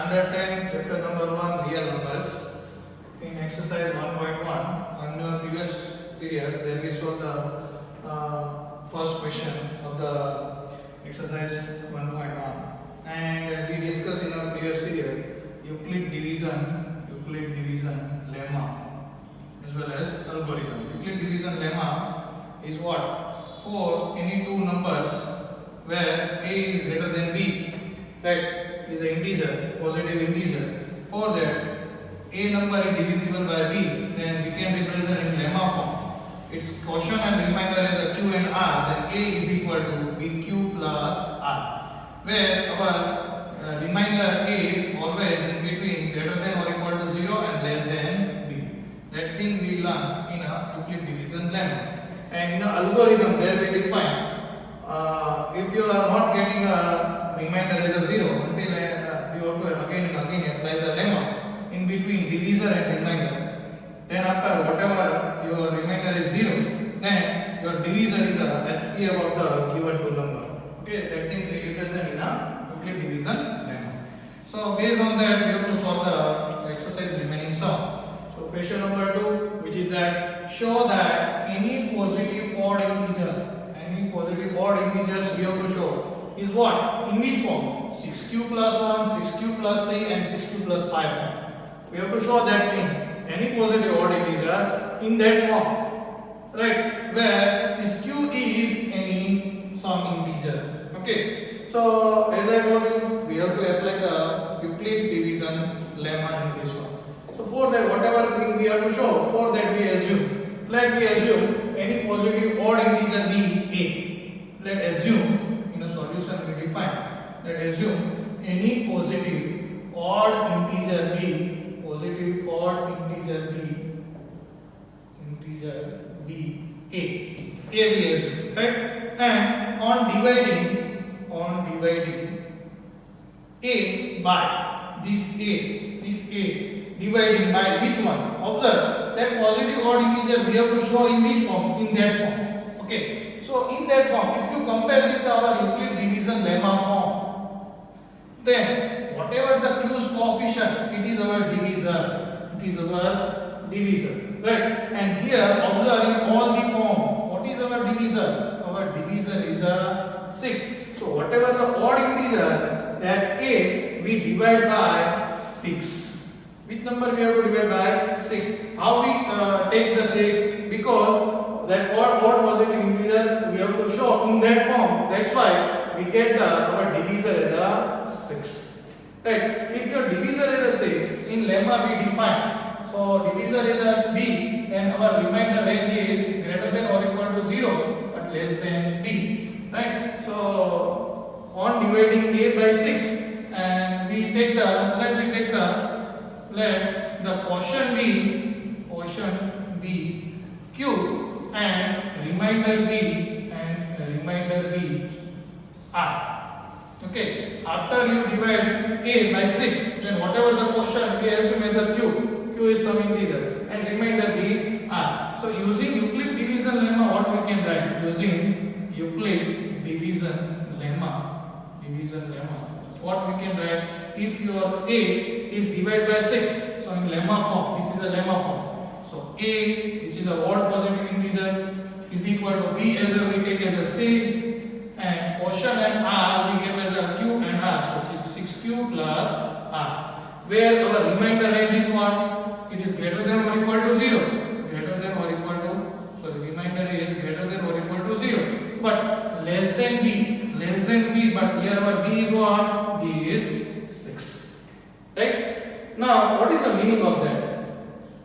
Standard 10, chapter number 1, real numbers. In exercise 1.1, on the previous period, then we solved the first question of the exercise 1.1. And we discussed in our previous period Euclid division lemma as well as algorithm. Euclid division lemma is what? For any two numbers where a is greater than b, right? Is an integer, positive integer. For that, a number is divisible by b, then we can represent in lemma form. Its quotient and remainder as a q and r, then a is equal to bq plus r, where our remainder a is always in between greater than or equal to 0 and less than b. That thing we learn in a Euclid division lemma. And in an algorithm, there we define if you are not getting a remainder as a 0 until you have to again and again apply the lemma in between divisor and remainder. Then after whatever your remainder is 0, then your divisor is a HCF of the given two number. Okay, that thing we represent in a Euclid division lemma. So based on that, we have to solve the exercise remaining sum. So question number 2, which is that show that any positive odd integers we have to show is what? In which form? 6q plus 1, 6q plus 3 and 6q plus 5. We have to show that thing. Any positive odd integer in that form. Right? Where this q is any some integer. Okay. So as I told you, we have to apply the Euclid division lemma in this one. So for that, whatever thing we have to show, for that we assume. Let me assume any positive odd integer be a. Let assume in a solution we define. Let assume any positive odd integer b. Positive odd integer b a. A we assume, right? And on dividing a by this a dividing by which one? Observe that positive odd integer we have to show in which form? In that form. Okay. So in that form, if you compare with our Euclid division lemma form, then whatever the q's coefficient, it is our divisor. Right? And here observe in all the form, what is our divisor? Our divisor is a 6. So whatever the odd integer, that a we divide by 6. Which number we have to divide by? 6. How we take the 6? Because that odd positive integer we have to show in that form. That's why we get our divisor as a 6. Right? If your divisor is a 6, in lemma we define. So divisor is a b, and our remainder range is greater than or equal to 0 but less than b. Right? So on dividing a by 6, and we take let the quotient be q and remainder b r. Okay. After you divide a by 6, then whatever the quotient we assume as a q is some integer, and remainder b r. So using Euclid division lemma, what we can write? Using Euclid division lemma, what we can write? If your a is divided by 6, so in lemma form, this is a lemma form. So a, which is a odd positive integer, is equal to b as we take as a c, and quotient and r we get as a q and r. So 6q plus r, where our remainder range is what? It is greater than or equal to 0. Remainder is greater than or equal to 0, but less than b. But here our b is what? B is 6. Right? Now, what is the meaning of that?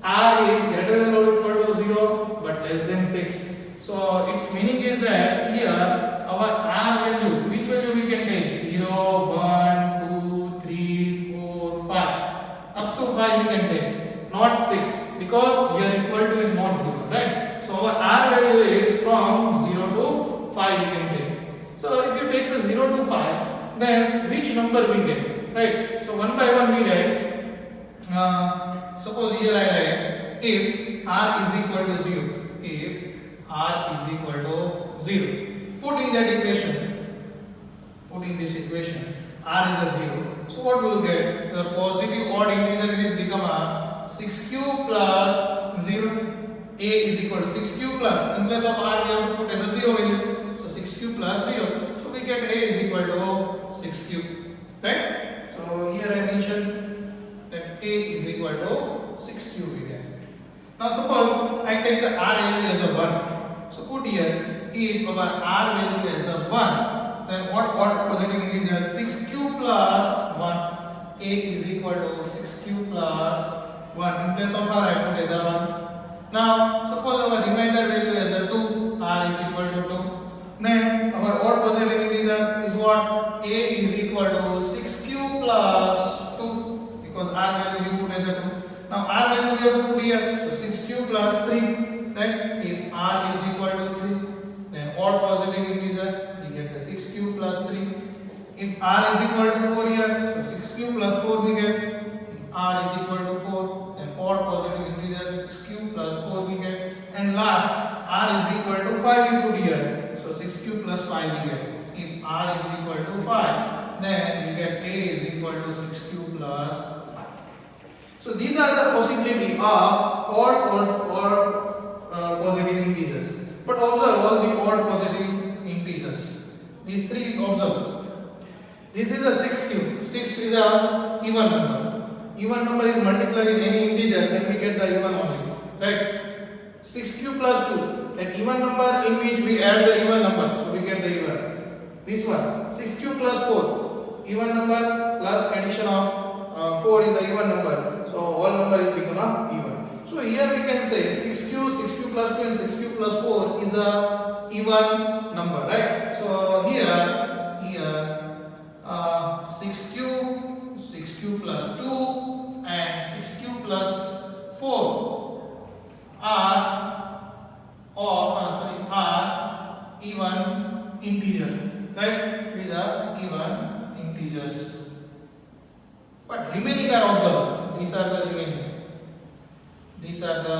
R is greater than or equal to 0 but less than 6. So its meaning is that here our R value, which value we can take? 0, 1, 2, 3, 4, 5. Up to 5 we can take, not 6, because here equal to is not given, right? So our R value is from 0 to 5 we can take. So if you take the 0 to 5, then which number we get, right? So one by one we write. Suppose here I write if r is equal to 0. Put in this equation, r is a 0. So what will you get? The positive odd integer, it is become a 6 cube plus 0. A is equal to 6 cube plus, in place of r we have to put as a 0 value. So 6 cube plus 0. So we get A is equal to 6 cube. Right? So here I mentioned that A is equal to 6 cube we get. Now suppose I take the r value as a 1. So put here, if our r value as a 1, then what positive integer? 6 cube plus 1. A is equal to 6 cube plus 1. In place of r I put as a 1. Now suppose our remainder value as a 2, r is equal to 2. Then our odd positive integer is what? A is equal to 6 cube plus 2, because r value we put as a 2. Now r value we have to put here, so 6 cube plus 3, right? If r is equal to 3, then odd positive integer we get the 6 cube plus 3. If r is equal to 4 here, so 6 cube plus 4 we get. If r is equal to 4, then odd positive integer 6 cube plus 4 we get. And last, r is equal to 5 we put here, so 6 cube plus 5 we get. If r is equal to 5, then we get A is equal to 6 cube plus 5. So these are the possibility of odd or positive integers. But observe all the odd positive integers. These three observe. This is a 6 cube. 6 is a even number. Even number is multiplied with any integer, then we get the even only. Right? 6 cube plus 2. An even number in which we add the even number. So we get the even. This one. 6 cube plus 4. Even number plus addition of 4 is a even number. So all number is become a even. So here we can say 6 cube plus 2 and 6 cube plus 4 is a even number, right? So here 6 cube plus 2 and 6 cube plus 4 are even integer, right? These are even integers. But remaining are observed. These are the remaining. These are the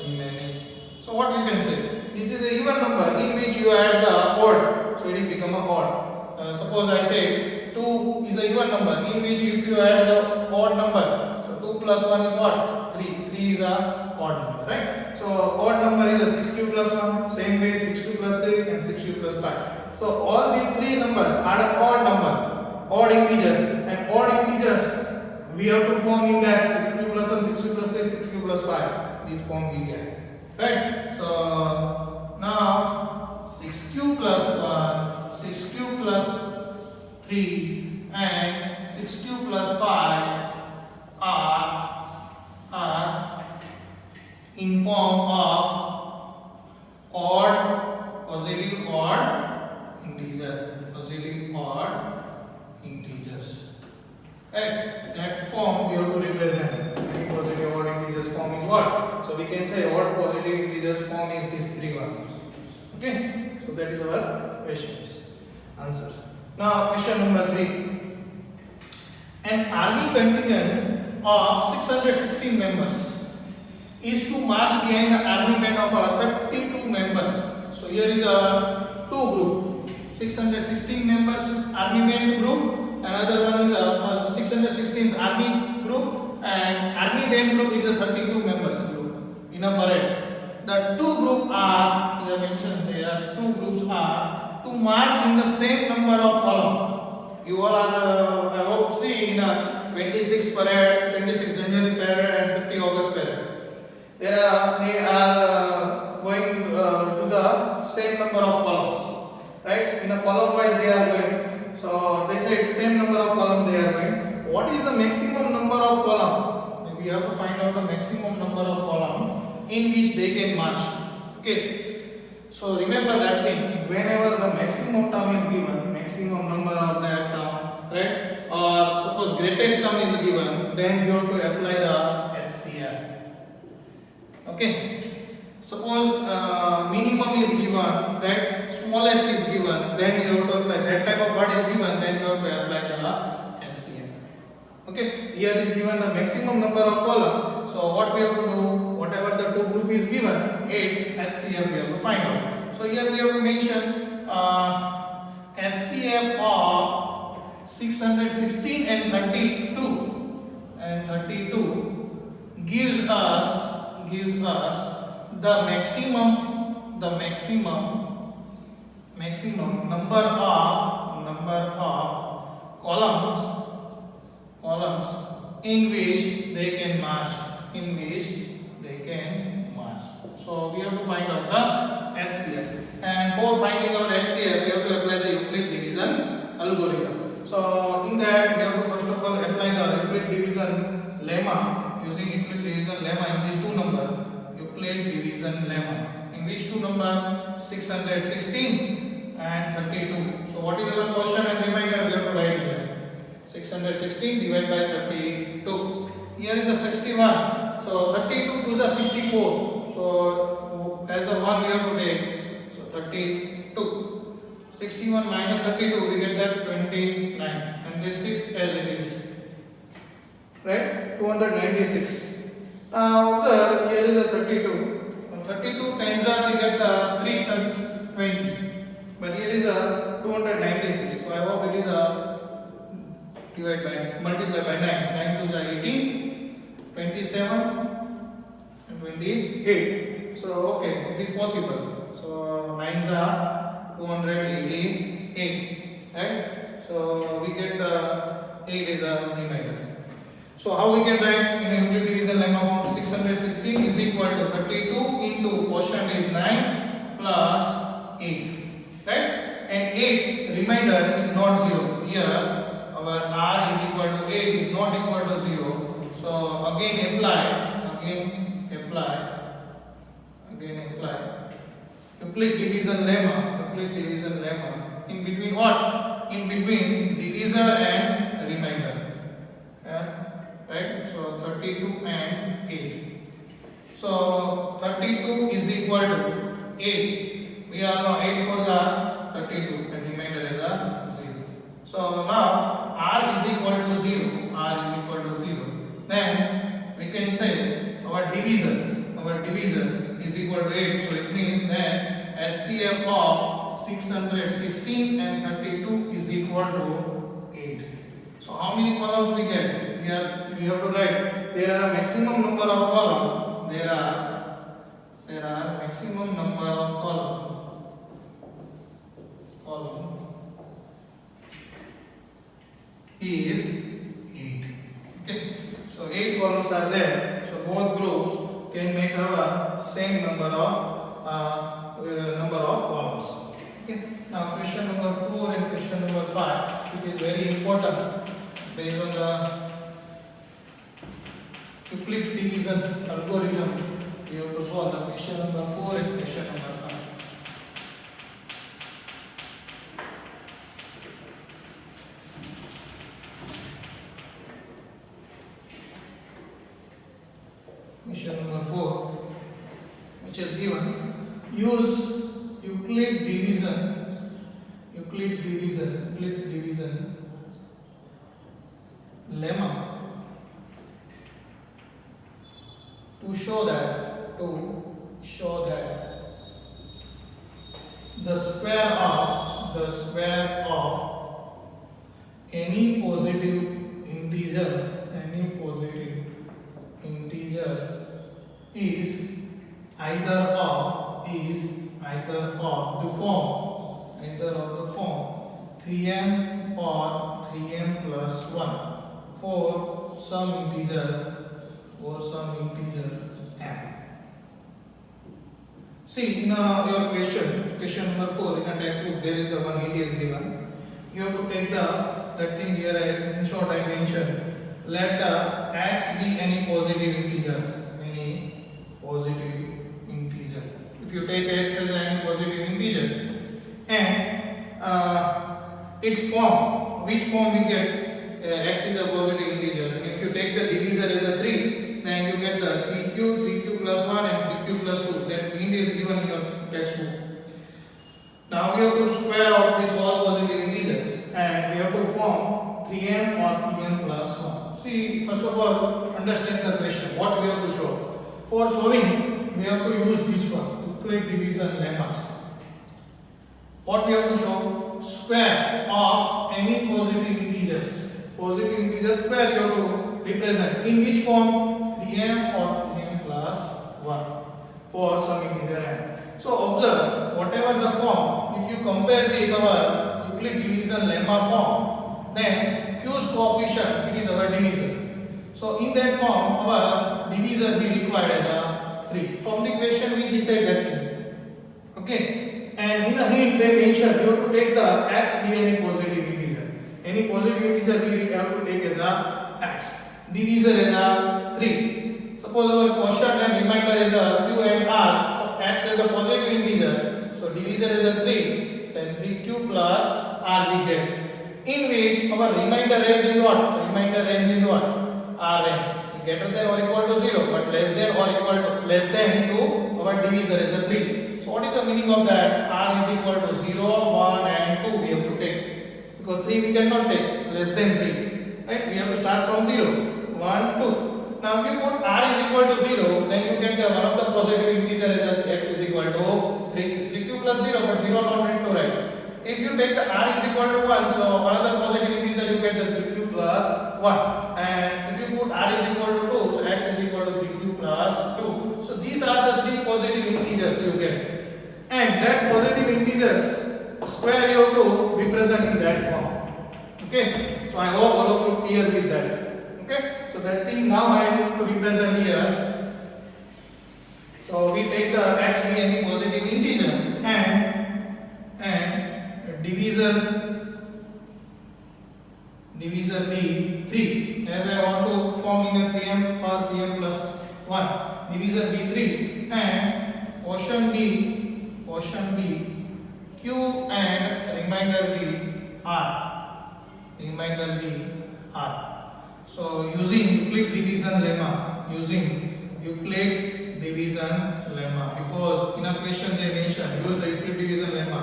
remaining. So what we can say? This is a even number in which you add the odd. So it is become a odd. Suppose I say 2 is a even number in which if you add the odd number. So 2 plus 1 is what? 3. 3 is a odd number, right? So odd number is a 6 cube plus 1. Same way 6 cube plus 3 and 6 cube plus 5. So all these three numbers are an odd number, odd integers, and odd integers we have to form in that 6 cube plus 1, 6 cube plus 3, 6 cube plus 5. This form we get, right? So now 6 cube plus 1, 6 cube plus 3 and 6 cube plus 5 are in form of odd, positive odd integer, positive odd integers. Right? That form we have to represent. Any positive odd integers form is what? So we can say odd positive integers form is this 3 one. Okay? So that is our questions answer. Now question number 3. An army contingent of 616 members is to march behind the army band of 32 members. So here is a two group, 616 members army band group. Another one is 616 army group, and army band group is a 32 members group in a parade. The two groups are, here mentioned there, two groups are to march in the same number of column. You all are, I hope, see in a 26 parade, 26 January parade and 50 August parade. They are going to the same number of columns, right? In a column wise they are going. So they said same number of column they are going. What is the maximum number of column? We have to find out the maximum number of column in which they can march. Okay. So remember that thing. Whenever the maximum term is given, maximum number of that term, right? Or suppose greatest term is given, then you have to apply the HCF. Okay. Suppose minimum is given, right? Smallest is given, then you have to apply that type of word is given, then you have to apply the LCM. Okay. Here is given the maximum number of column. So what we have to do? Whatever the two group is given, its HCF we have to find out. So here we have to mention HCF of 616 and 32 gives us the maximum number of columns in which they can march. So we have to find out the HCF, and for finding out HCF we have to apply the Euclid division algorithm. So in that we have to first of all apply the Euclid division lemma. Using Euclid division lemma in these two number, Euclid division lemma in which two number, 616 and 32. So what is our quotient and remainder? We have to write here 616 divided by 32. Here is a 61, so 32 to the 64, so as a 1 we have to take, so 32, 61 minus 32 we get that 29, and this 6 as it is, right? 296. Now observe, here is a 32. 32 times we get the 320, but here is a 296. So I hope it is a multiply by 9. 9 to the 18, 27 and 28. So okay, it is possible. So 9s are 288, right? So we get the 8 is a remainder. So how we can write in a Euclid division lemma form? 616 is equal to 32 into quotient is 9 plus 8, right? And 8 remainder is not 0. Here our r is equal to 8 is not equal to 0. So again apply Euclid division lemma. In between what? In between divisor and remainder. Right? So 32 and 8. So 32 is equal to 8. We all know 8 4s are 32 and remainder is a 0. So now r is equal to 0. Then we can say our divisor is equal to 8. So it means that HCF of 616 and 32 is equal to 8. So how many columns we get? We have to write there are a maximum number of columns. There are maximum number of column is 8. Okay, so 8 columns are there. So both groups can make our same number of columns. Okay, now question number 4 and question number 5, which is very important based on the Euclid division algorithm. We have to solve the question number 4 and question number 5. Question number 4, which is given, use Euclid's division lemma to show that the square of any positive integer is either of the form 3m or 3m plus 1 for some integer m. See, in your question number 4 in a textbook, there is a one int is given. You have to take that thing here. In short, I mentioned, let the x be any positive integer. If you take x as any positive integer, and its form, which form we get? X is a positive integer, and if you take the divisor as a 3, then you get the 3q plus 1 and 3q plus 2. That int is given in your textbook. Now we have to square out these all positive integers, and we have to form 3m or 3m plus 1. See, first of all, understand the question. What we have to show? For showing, we have to use this one, Euclid division lemmas. What we have to show? square of any positive integers. Positive integer square you have to represent. In which form? 3m or 3m plus 1 for some integer n. So observe, whatever the form, if you compare with our Euclid division lemma form, then q's coefficient, it is our divisor. So in that form, our divisor we required as a 3. From the question we decide that thing. Okay. And in the hint they mentioned you have to take the x be any positive integer. Any positive integer we have to take as a x. Divisor as a 3. Suppose our quotient and remainder is a q and r. So x as a positive integer. So divisor is a 3. Then 3q plus r we get. In which our remainder range is what? Remainder range is what? R range. Greater than or equal to 0, but less than or equal to less than to our divisor is a 3. So what is the meaning of that? R is equal to 0, 1 and 2 we have to take. Because 3 we cannot take, less than 3. Right? We have to start from 0, 1, 2. Now if you put R is equal to 0, then you get the one of the positive integer as a x is equal to 3q plus 0, but 0 not need to write. If you take the R is equal to 1, so another positive integer you get the 3q plus 1. And if you put R is equal to 2, so x is equal to 3q plus 2. So these are the three positive integers you get. And that positive integers square you have to represent in that form. Okay. So I hope all of you clear with that. Okay. So that thing now I am to represent here. So we take the x be any positive integer and divisor be 3. As I want to form in a 3m or 3m plus 1. Divisor be 3 and quotient be q and remainder be r. Remainder be r. So using Euclid division lemma, because in a question they mention use the Euclid division lemma.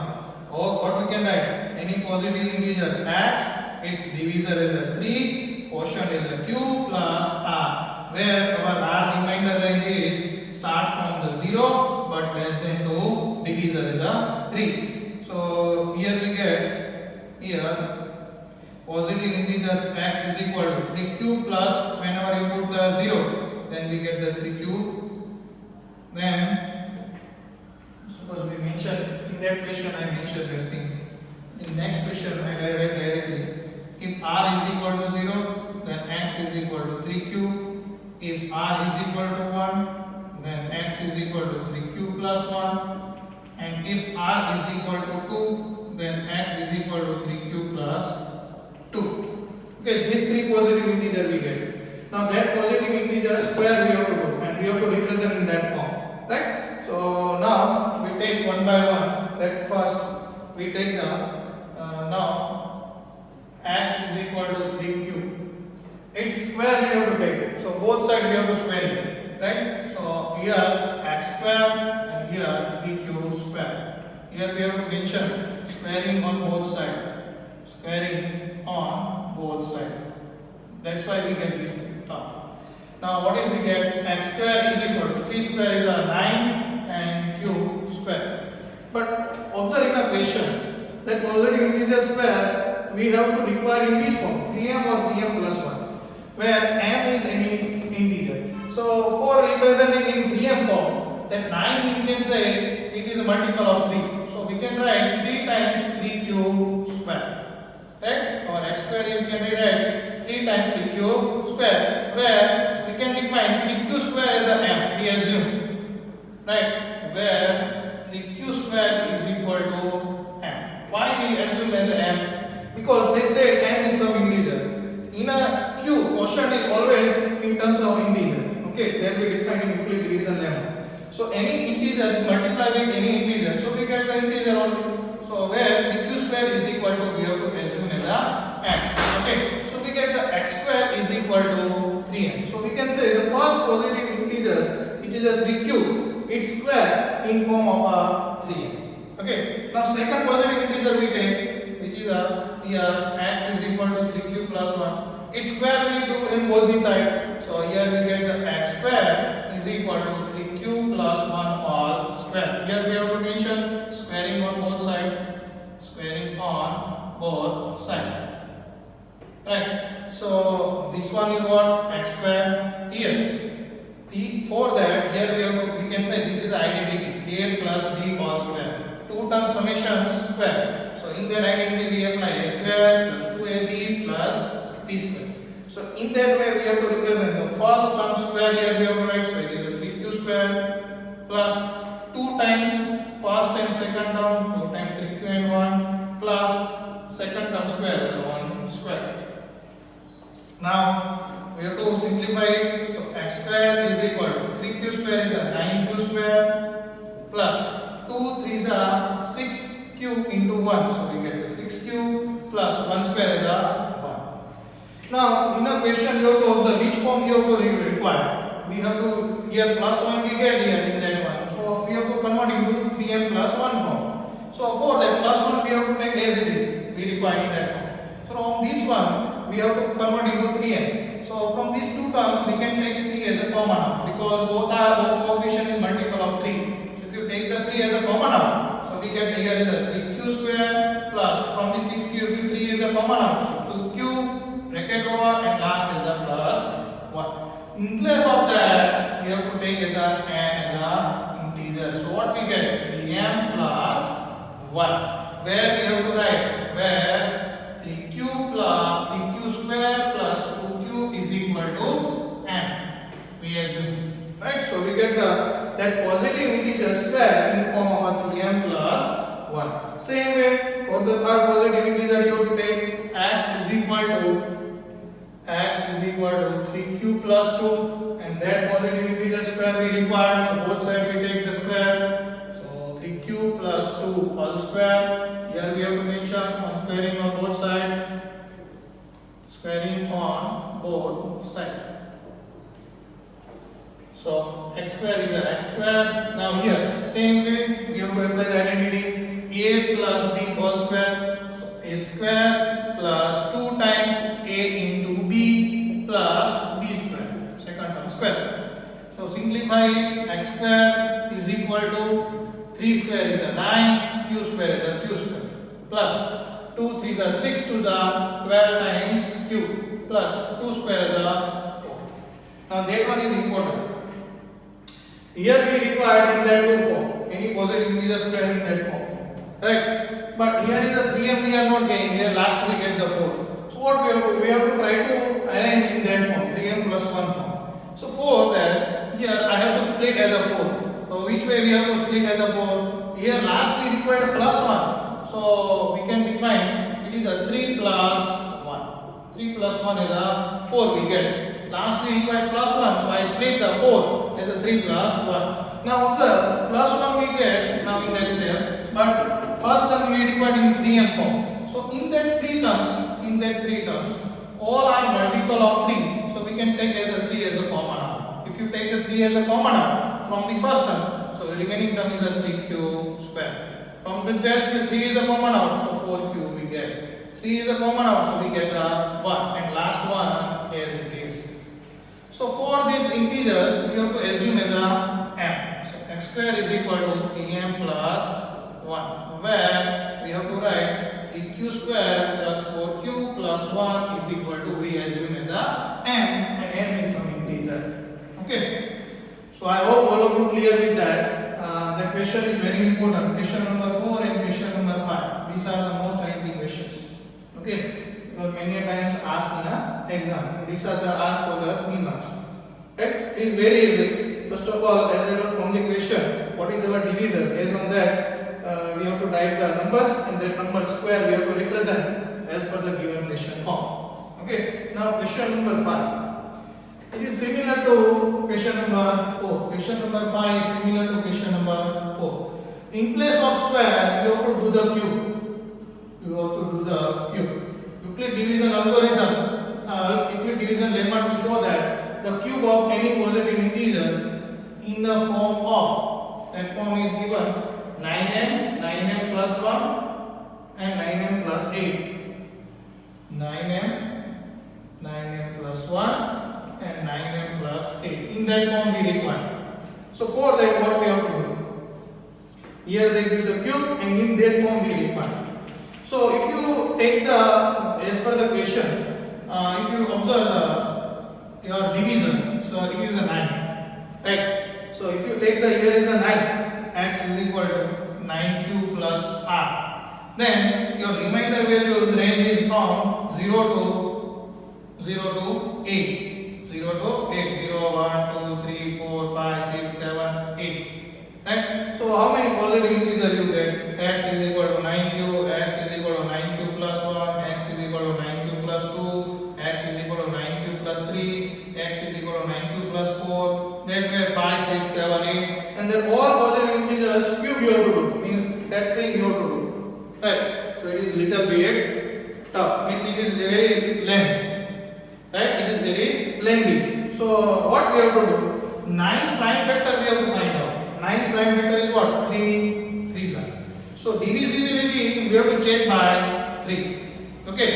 Or what we can write? Any positive integer x, its divisor is a 3, quotient is a q plus r, where our r remainder range is start from the 0 but less than 2, divisor is a 3. So here we get positive integers x is equal to 3q plus, whenever you put the 0, then we get the 3q. Then suppose we mention in that question I mentioned that thing. In next question I write directly. If r is equal to 0, then x is equal to 3q. If r is equal to 1, then x is equal to 3q plus 1. And if r is equal to 2, then x is equal to 3q plus 2. Okay, these three positive integers we get. Now that positive integer square we have to do, and we have to represent in that form, right? So now we take one by one. That first we take the now x is equal to 3q. Its square we have to take. So both sides we have to square it, right? So here x square and here 3q square. Here we have to mention squaring on both sides. Squaring on both sides. That's why we get this term. Now what is we get? X square is equal to 3 square is a 9 and q square. But observe in a question that positive integer square we have to require in which form? 3m or 3m plus 1, where m is any integer. So for representing in 3m form, that 9 you can say it is a multiple of 3. So we can write 3 times 3q square. Right? Our x square you can rewrite 3 times 3q square, where we can define 3q square as a m, we assume. Right? Where 3q square is equal to m. Why we assume as a m? Because they said m is some integer. In a q, quotient is always in terms of integer. Okay, there we define in Euclid division lemma. So any integer is multiplied with any integer. So we get the integer only. So where 3q square is equal to, we have to assume as a m. Okay, so we get the x square is equal to 3m. So we can say the first positive integers, which is a 3q, its square in form of a 3m. Okay, now second positive integer we take, which is a here x is equal to 3q plus 1. Its square we do in both the sides. So here we get the x square is equal to 3q plus 1 all square. Here we have to mention squaring on both sides. Squaring on both sides. Right. So this one is what? X square here. For that, here we can say this is identity a plus b all square. Two term summation square. So in that identity we apply a square plus 2ab plus b square. So in that way we have to represent the first term square here we have to write. So it is a 3q square plus 2 times first and second term, 2 times 3q and 1 plus second term square is a 1 square. Now we have to simplify it. So x square is equal to 3q square is a 9q square plus 2 3s are 6q into 1. So we get the 6q plus 1 square is a 1. Now in a question you have to observe which form you have to require. We have to here plus 1 we get here in that one. So we have to convert into 3m plus 1 form. So for that plus 1 we have to take as it is. We require in that form. So from this one we have to convert into 3n. So from these two terms we can take 3 as a common out because both coefficient is multiple of 3. So if you take the 3 as a common out, so we get here is a 3q square plus from the 6q if 3 is a common out, so 2q bracket over and last is a plus 1. In place of that we have to take as a n as a integer. So what we get? 3m plus 1. Where we have to write? Where 3q square plus 2q is equal to n. We assume, right? So we get that positive integer square in form of a 3m plus 1. Same way for the third positive integer you have to take x is equal to 3q plus 2 and that positive integer square we require. So both sides we take the square. So 3q plus 2 all square. Here we have to mention on squaring on both sides. Squaring on both sides. So x square is a x square. Now here same way we have to apply the identity a plus b whole square. So a square plus 2 times a into b plus b square. Second term square. So simplify it. X square is equal to 3 square is a 9, q square is a q square plus 2 3s are 6 2s are 12 times q plus 2 square is a 4. Now that one is important. Here we required in that 2 form. Any positive integer square in that form. Right? But here is a 3m we are not getting. Here last we get the 4. So what we have to? We have to try to arrange in that form. 3m plus 1 form. So for that, here I have to split as a 4. So which way we have to split as a 4? Here last we required a plus 1. So we can define it is a 3 plus 1. 3 plus 1 is a 4 we get. Last we required plus 1. So I split the 4 as a 3 plus 1. Now observe plus 1 we get now in that step. But first term we required in 3m form. So in that 3 terms, all are multiple of 3. So we can take as a 3 as a common out. If you take the 3 as a common out from the first term, so the remaining term is a 3q square. From the del 3 is a common out, so 4q we get. 3 is a common out, so we get a 1 and last one as it is. So for these integers we have to assume as a m. So x square is equal to 3m plus 1 where we have to write 3q square plus 4q plus 1 is equal to we assume as a m and m is some integer. Okay. So I hope all of you clear with that. The question is very important. Question number 4 and question number 5. These are the most likely questions. Okay, because many times asked in an exam. These are the asked for the 3 marks. Right? It is very easy. First of all, as I wrote from the question, what is our divisor? Based on that, we have to write the numbers and that number square we have to represent as per the given question form. Okay. Now question number 5. It is similar to question number 4. Question number 5 is similar to question number 4. In place of square, you have to do the cube. Euclid division algorithm, Euclid division lemma to show that the cube of any positive integer in the form of, that form is given 9m plus 1 and 9m plus 8. 9m plus 1 and 9m plus 8. In that form we require. So for that what we have to do? Here they give the cube and in that form we require. So if you take the, as per the question, if you observe your division, so it is a 9, right? So if you take the, here is a 9, x is equal to 9q plus r, then your remainder values range is from 0 to 8, 0 to 8, 0, 1, 2, 3, 4, 5, 6, 7, 8, right? So how many positive integers you get? X is equal to 9q, x is equal to 9q plus 1, x is equal to 9q plus 2, x is equal to 9q plus 3, x is equal to 9q plus 4, that way 5, 6, 7, 8, and then all positive integers cube you have to do, means that thing you have to do, right? So it is little bit tough, means it is very lengthy, right? It is very lengthy. So what we have to do? 9's prime factor we have to find out. 9's prime factor is what? 3 3's are. So divisibility we have to check by 3. Okay.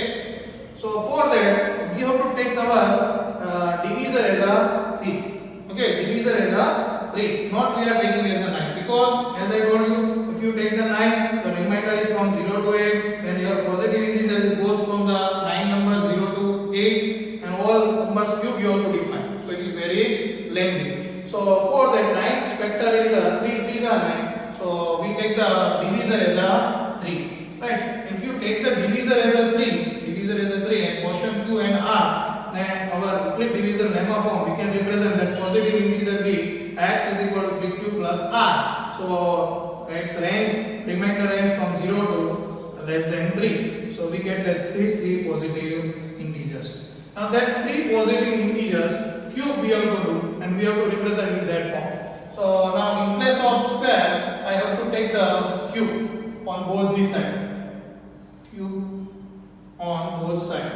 So for that we have to take our divisor as a 3. Okay, divisor as a 3. Not we are taking as a 9, because as I told you, if you take the 9, the remainder is from 0 to 8, then your positive integers goes from the 9 number 0 to 8, and all numbers cube you have to define. So it is very lengthy. So for that 9's factor is a 3, 3's are 9. So we take the divisor as a 3. Right? If you take the divisor as a 3, and quotient q and r, then our Euclid division lemma form we can represent that positive integer be x is equal to 3q plus r. So x range, remainder range from 0 to less than 3. So we get that these 3 positive integers. Now that 3 positive integers cube we have to do, and we have to represent in that form. So now in place of square, I have to take the cube on both these sides. Cube on both sides.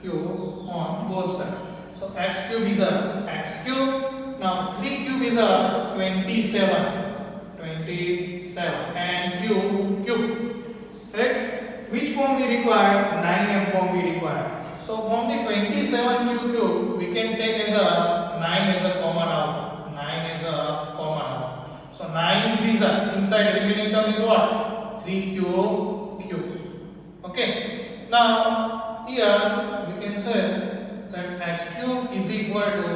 Cube on both sides. So x cube is a x cube. Now 3 cube is a 27, and cube. Right? Which form we require? 9m form we require. So from the 27 cube, we can take as a 9 as a common out. 9 as a common out. So 9 3's are inside, remaining term is what? 3q cube. Okay. Now here we can say that x cube is equal to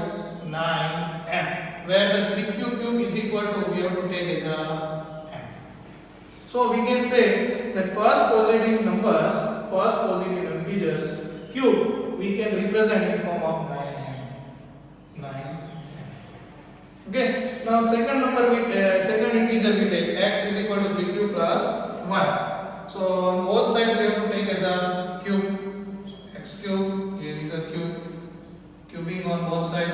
9m, where the 3q cube is equal to, we have to take as a m. So we can say that first positive integers cube we can represent in form of 9m. Okay. Now second integer we take x is equal to 3q plus 1. So on both sides we have to take as a cube. So x cube, here is a cube, cubing on both sides.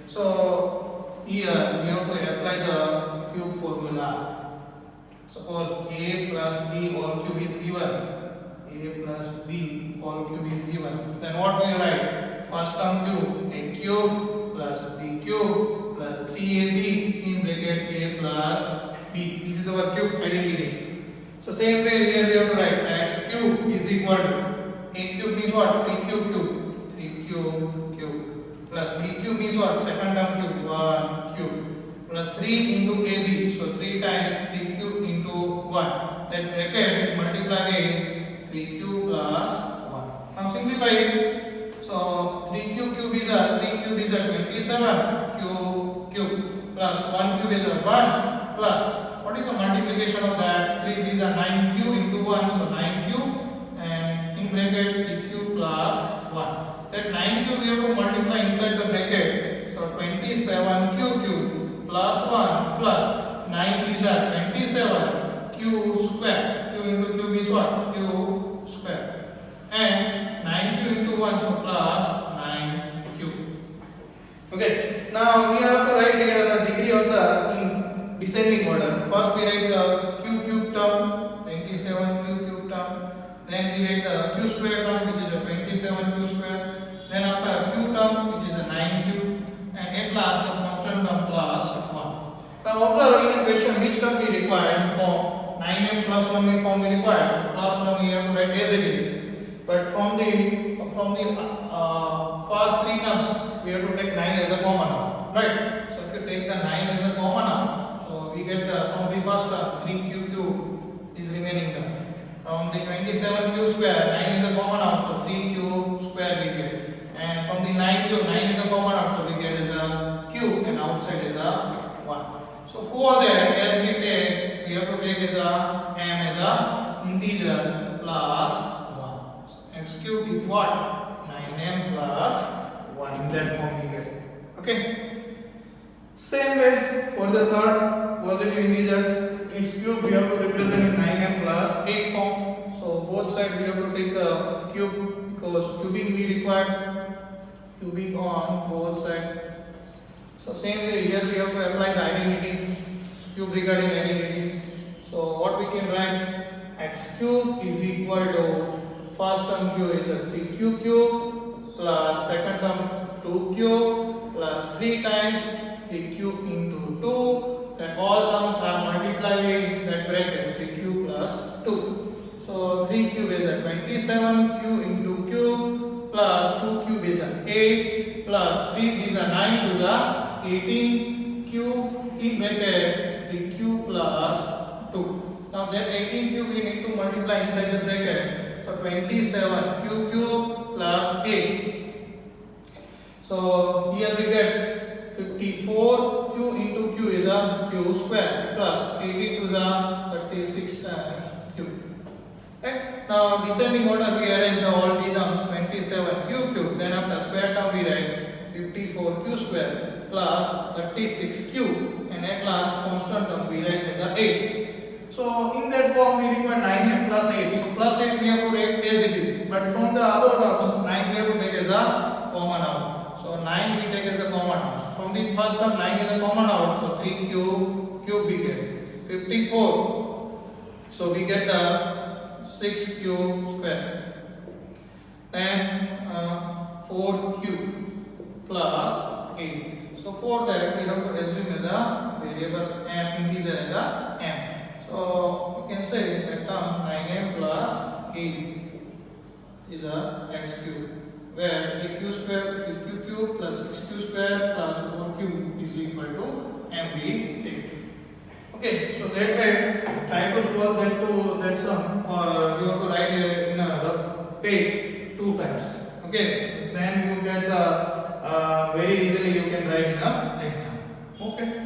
So here we have to apply the cube formula. Suppose a plus b whole cube is given. Then what will you write? First term cube, a cube plus b cube plus 3ab in bracket a plus b. This is our cube identity. So same way here we have to write x cube is equal to, a cube means what? 3q cube plus b cube means what? Second term cube, 1 cube plus 3 into ab. So 3 times 3q into 1. That bracket is multiplied by 3q plus 1. Now simplify it. So 3q cube is a 27 cube plus 1 cube is a 1 plus, what is the multiplication of that? 3 is a 9q into 1, so 9q, and in bracket 3q plus 1. That 9q we have to multiply inside the bracket. So 27q cube plus 1 plus 9 is a 27 q square. Q into cube is what? Q square. And 9q into 1, so plus 9q. Okay. Now we have to write here the degree of the in descending order. First we write the q cube term, 27q cube term. Then we write the q square term, which is a 27q square. Then after q term, which is a 9q, and at last the constant term plus 1. Now observe in the question which term we require in form. 9m plus 1 form we require. So plus 1 we have to write as it is. But from the first 3 terms we have to take 9 as a common out, right? So if you take the 9 as a common out, so we we get the from the first term 3q cube is remaining term. From the 27q square, 9 is a common out, so 3q square we get. And from the 9q, 9 is a common out, so we get as a cube and outside is a 1. So for that, as we take, we have to take as a m as a integer plus 1. So x cube is what? 9m plus 1. In that form we get. Okay. Same way for the third positive integer, its cube we have to represent in 9m plus 8 form. So both sides we have to take the cube because cubing we require cubing on both sides. So same way here we have to apply the identity, cube regarding identity. So what we can write, x cube is equal to first term q is a 3q cube plus second term 2 cube plus 3 times 3 cube into 2, then all terms are multiplied with that bracket 3q plus 2. So 3 cube is a 27q into cube plus 2 cube is a 8 plus 3 is a 9 to the 18 cube in bracket 3q plus 2. Now that 18 cube we need to multiply inside the bracket. So 27q cube plus 8. So here we get 54q into q is a q square plus 18 to the 36 times q. Right? Now descending order we arrange the all the terms 27q cube, then after square term we write 54q square plus 36q, and at last constant term we write as a 8. So in that form we require 9m plus 8. So plus 8 we have to write as it is, but from the other terms 9 we have to take as a common out. So 9 we take as a common out. So from the first term 9 is a common out, so 3q cube we get 54. So we get the 6q square. Then 4q plus 8. So for that we have to assume as a variable m, integer as a m. So we can say that term 9m plus 8 is a x cube, where 3q square 3q cube plus 6q square plus 4q is equal to m we take. Okay, so that way try to solve that sum, or you have to write in a page 2 times. Okay, then you get the very easily you can write in a exam. Okay.